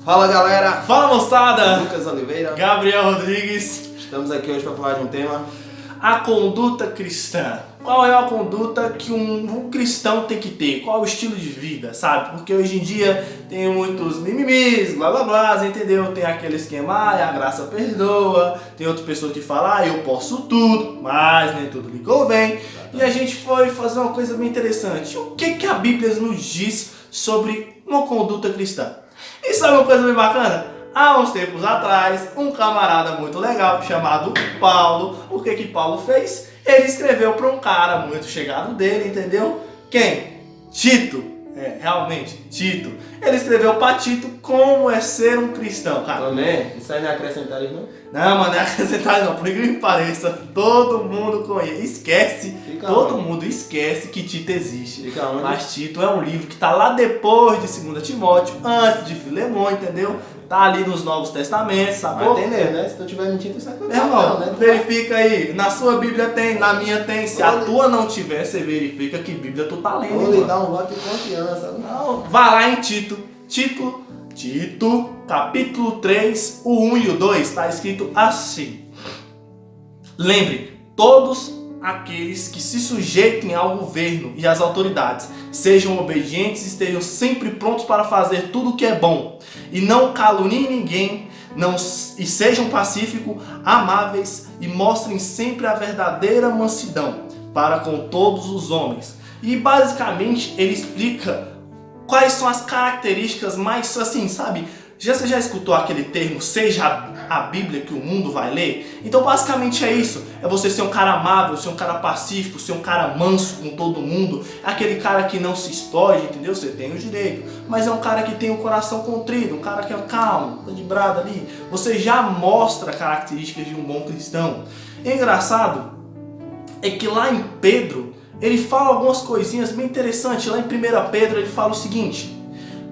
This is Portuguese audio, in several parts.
Fala galera, Fala moçada! Lucas Oliveira, Gabriel Rodrigues. estamos aqui hoje para falar de um tema. A conduta cristã. Qual é a conduta que um cristão tem que ter? Qual é o estilo de vida, sabe? Porque hoje em dia tem muitos mimimis, blá blá blá, entendeu? Tem aquele esquema, a graça perdoa. Tem outra pessoa que fala, eu posso tudo, mas nem tudo me convém. E a gente foi fazer uma coisa bem interessante. O que a Bíblia nos diz sobre uma conduta cristã? E sabe uma coisa bem bacana? Há uns tempos atrás, um camarada muito legal chamado Paulo, o que Paulo fez? Ele escreveu para um cara muito chegado dele, entendeu? Quem? Tito. Realmente, Tito. Ele escreveu para Tito como é ser um cristão, cara. Amém? Isso aí não é acrescentar isso, não? Não, mano, não é acrescentar não, por incrível que pareça, todo mundo conhece, esquece, todo mundo esquece que Tito existe. Fica onde? Mas Tito é um livro que tá lá depois de 2 Timóteo, antes de Filemão, entendeu? Tá ali nos Novos Testamentos, sacou? Vai entender, né? Se tu tiver mentindo, isso é Meu irmão, né? verifica aí, na sua Bíblia tem, na minha tem, se a tua não tiver, você verifica que Bíblia tu tá lendo, Vou lhe mano. dar um voto de confiança. Não, vai lá em Tito, capítulo 3, o 1 e o 2, está escrito assim. Lembre, todos aqueles que se sujeitem ao governo e às autoridades, sejam obedientes e estejam sempre prontos para fazer tudo o que é bom, e não caluniem ninguém, e sejam pacíficos, amáveis, e mostrem sempre a verdadeira mansidão para com todos os homens. E basicamente ele explica quais são as características mais assim, sabe? Você já escutou aquele termo, seja a Bíblia que o mundo vai ler? Então basicamente é isso, é você ser um cara amável, ser um cara pacífico, ser um cara manso com todo mundo, aquele cara que não se expõe, entendeu? Você tem o direito, mas é um cara que tem o coração contrito, um cara que é calmo, equilibrado ali. Você já mostra características de um bom cristão. E engraçado é que lá em Pedro, ele fala algumas coisinhas bem interessantes. Lá em 1 Pedro ele fala o seguinte,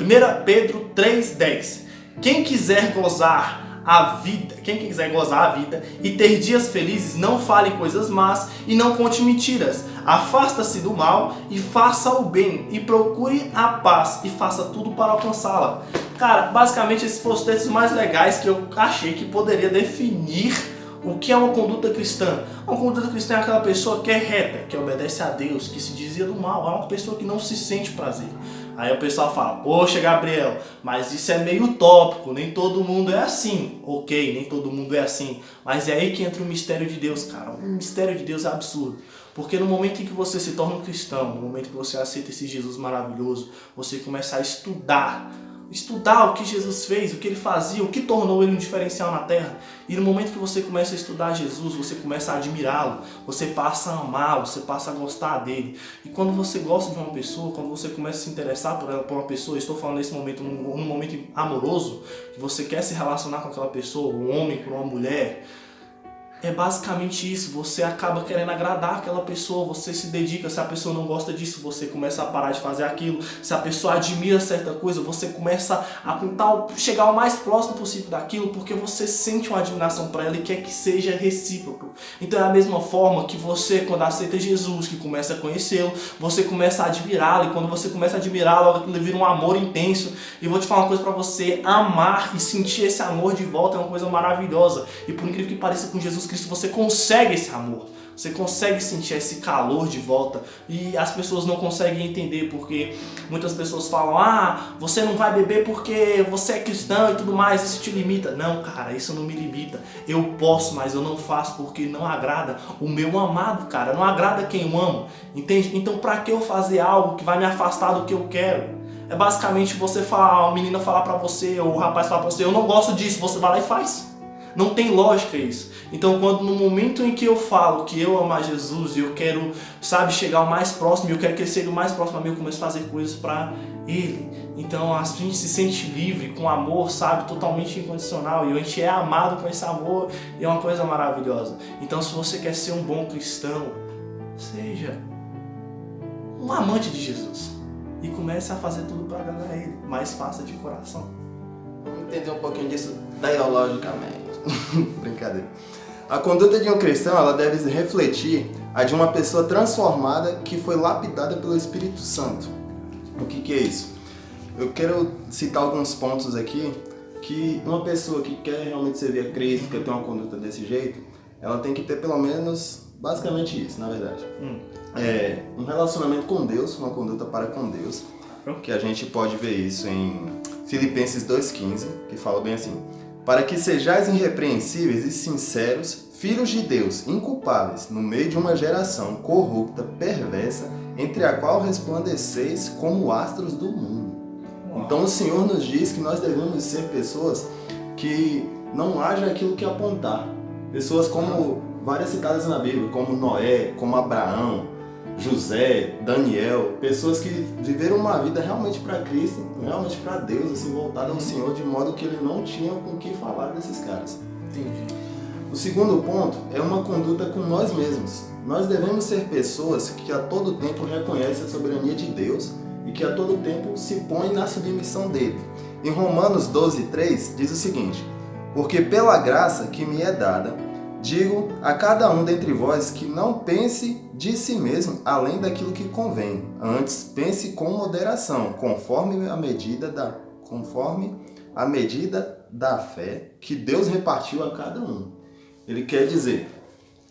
1 Pedro 3,10: quem quiser gozar a vida e ter dias felizes, não fale coisas más e não conte mentiras. Afasta-se do mal e faça o bem, e procure a paz e faça tudo para alcançá-la. Cara, basicamente esses foram os textos mais legais que eu achei que poderia definir o que é uma conduta cristã. Uma conduta cristã é aquela pessoa que é reta, que obedece a Deus, que se desvia do mal. É uma pessoa que não se sente prazer. Aí o pessoal fala, poxa Gabriel, mas isso é meio utópico, nem todo mundo é assim. Ok, nem todo mundo é assim, mas é aí que entra o mistério de Deus, cara. O mistério de Deus é absurdo. Porque no momento em que você se torna um cristão, no momento que você aceita esse Jesus maravilhoso, você começa a estudar o que Jesus fez, o que ele fazia, o que tornou ele um diferencial na terra. E no momento que você começa a estudar Jesus, você começa a admirá-lo, você passa a amá-lo, você passa a gostar dele. E quando você gosta de uma pessoa, quando você começa a se interessar por uma pessoa, estou falando nesse momento, num momento amoroso, que você quer se relacionar com aquela pessoa, um homem por uma mulher, é basicamente isso, você acaba querendo agradar aquela pessoa, você se dedica. Se a pessoa não gosta disso, você começa a parar de fazer aquilo. Se a pessoa admira certa coisa, você começa a tentar chegar o mais próximo possível daquilo, porque você sente uma admiração para ela e quer que seja recíproco. Então é a mesma forma que você, quando aceita Jesus, que começa a conhecê-lo, você começa a admirá-lo, e quando você começa a admirá-lo, aquilo vira um amor intenso. E vou te falar uma coisa para você, amar e sentir esse amor de volta é uma coisa maravilhosa. E por incrível que pareça, com Jesus Cristo você consegue esse amor, você consegue sentir esse calor de volta. E as pessoas não conseguem entender, porque muitas pessoas falam, você não vai beber porque você é cristão e tudo mais, isso te limita. Não, cara, isso não me limita. Eu posso, mas eu não faço porque não agrada o meu amado, cara, não agrada quem eu amo, entende? Então pra que eu fazer algo que vai me afastar do que eu quero? É basicamente você falar, a menina falar pra você, ou o rapaz falar pra você, eu não gosto disso, você vai lá e faz. Não tem lógica isso. Então, quando no momento em que eu falo que eu amo a Jesus e eu quero, sabe, chegar o mais próximo, e eu quero que ele seja o mais próximo a mim, eu começo a fazer coisas para ele. Então, a gente se sente livre, com amor, sabe, totalmente incondicional. E a gente é amado com esse amor, e é uma coisa maravilhosa. Então, se você quer ser um bom cristão, seja um amante de Jesus. E comece a fazer tudo para agradar ele, mas faça de coração. Vamos entender um pouquinho disso teologicamente. Brincadeira. A conduta de um cristão, ela deve refletir a de uma pessoa transformada que foi lapidada pelo Espírito Santo. O que é isso? Eu quero citar alguns pontos aqui que uma pessoa que quer realmente servir a Cristo, quer ter uma conduta desse jeito, ela tem que ter pelo menos, basicamente isso, na verdade. Um relacionamento com Deus, uma conduta para com Deus, que a gente pode ver isso em Filipenses 2,15, que fala bem assim: para que sejais irrepreensíveis e sinceros, filhos de Deus, inculpáveis, no meio de uma geração corrupta, perversa, entre a qual resplandeceis como astros do mundo. Então o Senhor nos diz que nós devemos ser pessoas que não haja aquilo que apontar. Pessoas como várias citadas na Bíblia, como Noé, como Abraão, José, Daniel, pessoas que viveram uma vida realmente para Cristo, realmente para Deus, assim, voltada ao Senhor, de modo que ele não tinha com o que falar desses caras. Entendi. O segundo ponto é uma conduta com nós mesmos. Nós devemos ser pessoas que a todo tempo reconhecem a soberania de Deus e que a todo tempo se põem na submissão dele. Em Romanos 12,3 diz o seguinte: porque pela graça que me é dada, digo a cada um dentre vós que não pense de si mesmo além daquilo que convém. Antes, pense com moderação, conforme a medida da fé que Deus repartiu a cada um. Ele quer dizer,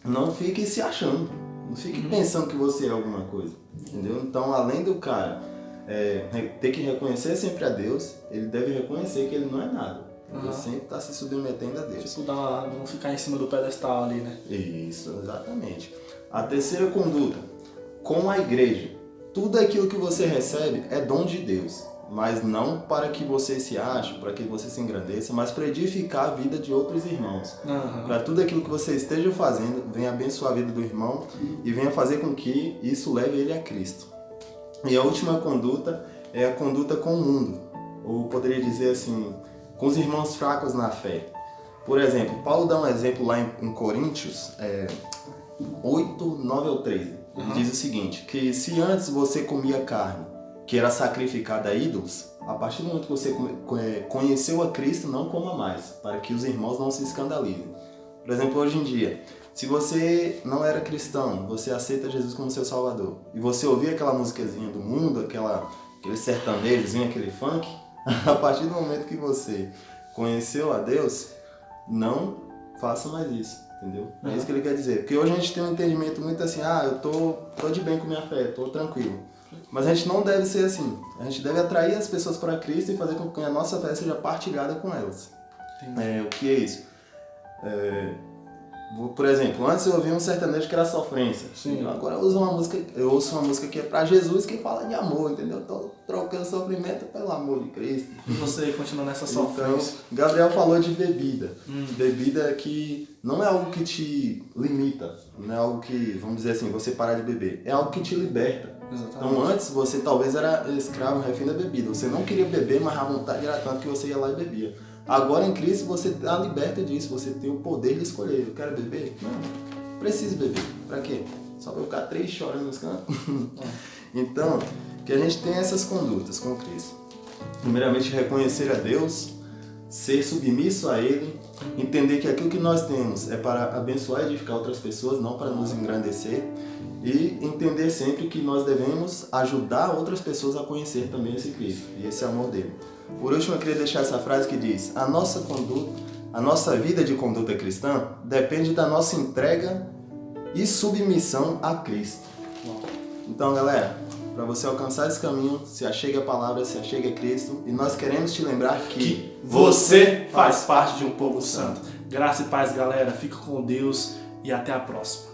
não fique se achando, não fique pensando que você é alguma coisa, entendeu? Então, além do cara ter que reconhecer sempre a Deus, ele deve reconhecer que ele não é nada. Ele sempre está se submetendo a Deus. Tipo, não ficar em cima do pedestal ali, né? Isso, exatamente. A terceira conduta, com a igreja. Tudo aquilo que você recebe é dom de Deus, mas não para que você se ache, para que você se engrandeça, mas para edificar a vida de outros irmãos. Para tudo aquilo que você esteja fazendo, venha abençoar a vida do irmão e venha fazer com que isso leve ele a Cristo. E a última conduta é a conduta com o mundo, ou poderia dizer assim, com os irmãos fracos na fé. Por exemplo, Paulo dá um exemplo lá em Coríntios 8, 9 ao 13. Ele diz o seguinte, que se antes você comia carne que era sacrificada a ídolos, a partir do momento que você conheceu a Cristo, não coma mais, para que os irmãos não se escandalizem. Por exemplo, hoje em dia, se você não era cristão, você aceita Jesus como seu Salvador, e você ouvia aquela musiquinha do mundo, aquele sertanejozinho, aquele funk, a partir do momento que você conheceu a Deus, não faça mais isso, entendeu? É isso que ele quer dizer. Porque hoje a gente tem um entendimento muito assim, eu tô de bem com minha fé, tô tranquilo. Mas a gente não deve ser assim. A gente deve atrair as pessoas para Cristo e fazer com que a nossa fé seja partilhada com elas. O que é isso? Por exemplo, antes eu ouvia um sertanejo que era sofrência. Sim. Agora eu ouço uma música que é para Jesus, que fala de amor, entendeu? Tô trocando sofrimento pelo amor de Cristo. E você continua nessa sofrência. Então, Gabriel falou de bebida. Bebida que não é algo que te limita, não é algo que, vamos dizer assim, você parar de beber. É algo que te liberta. Exatamente. Então antes você talvez era escravo, refém da bebida. Você não queria beber, mas a vontade era tanto que você ia lá e bebia. Agora em Cristo você está liberta disso, você tem o poder de escolher. Eu quero beber? Não, preciso beber. Pra quê? Só pra eu ficar triste chorando nos cantos? Então, que a gente tenha essas condutas com Cristo. Primeiramente, reconhecer a Deus, ser submisso a Ele, entender que aquilo que nós temos é para abençoar e edificar outras pessoas, não para nos engrandecer, e entender sempre que nós devemos ajudar outras pessoas a conhecer também esse Cristo e esse amor dele. Por último, eu queria deixar essa frase que diz: a nossa vida de conduta cristã depende da nossa entrega e submissão a Cristo. Então, galera, para você alcançar esse caminho, se achegue a palavra, se achegue a Cristo, e nós queremos te lembrar que você faz parte de um povo santo. Graça e paz, galera. Fica com Deus e até a próxima.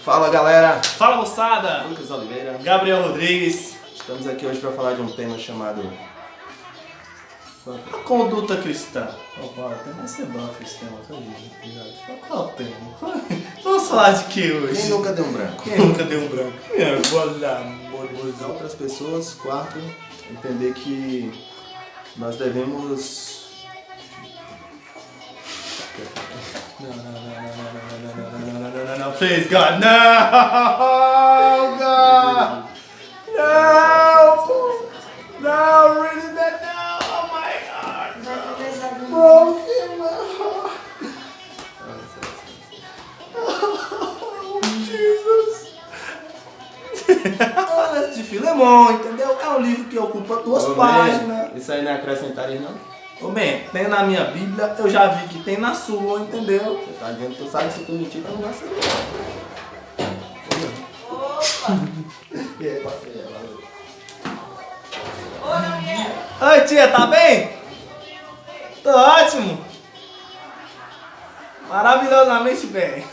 Fala, galera! Fala, moçada! Lucas Oliveira. Gabriel Rodrigues. Estamos aqui hoje para falar de um tema chamado A conduta cristã. Tem mais ser branco esse tema, qual o tema? Vamos falar de que hoje? Quem nunca deu um branco? Quem nunca deu um branco? Ajudar outras pessoas. Quarto, entender que nós devemos... No, please, God, no! God! No, really, that no! Oh my God! Broken my heart! Oh, Jesus! Filemon, entendeu? É um livro que ocupa 2 páginas. Isso aí não é acrescentaria, não? Ô, bem, tem na minha Bíblia, eu já vi que tem na sua, entendeu? Você tá dizendo que tu sabe, se tu mentir, tu não vai saber. E aí, parceiro? Oi, tia, tá bem? Tô ótimo. Maravilhosamente bem.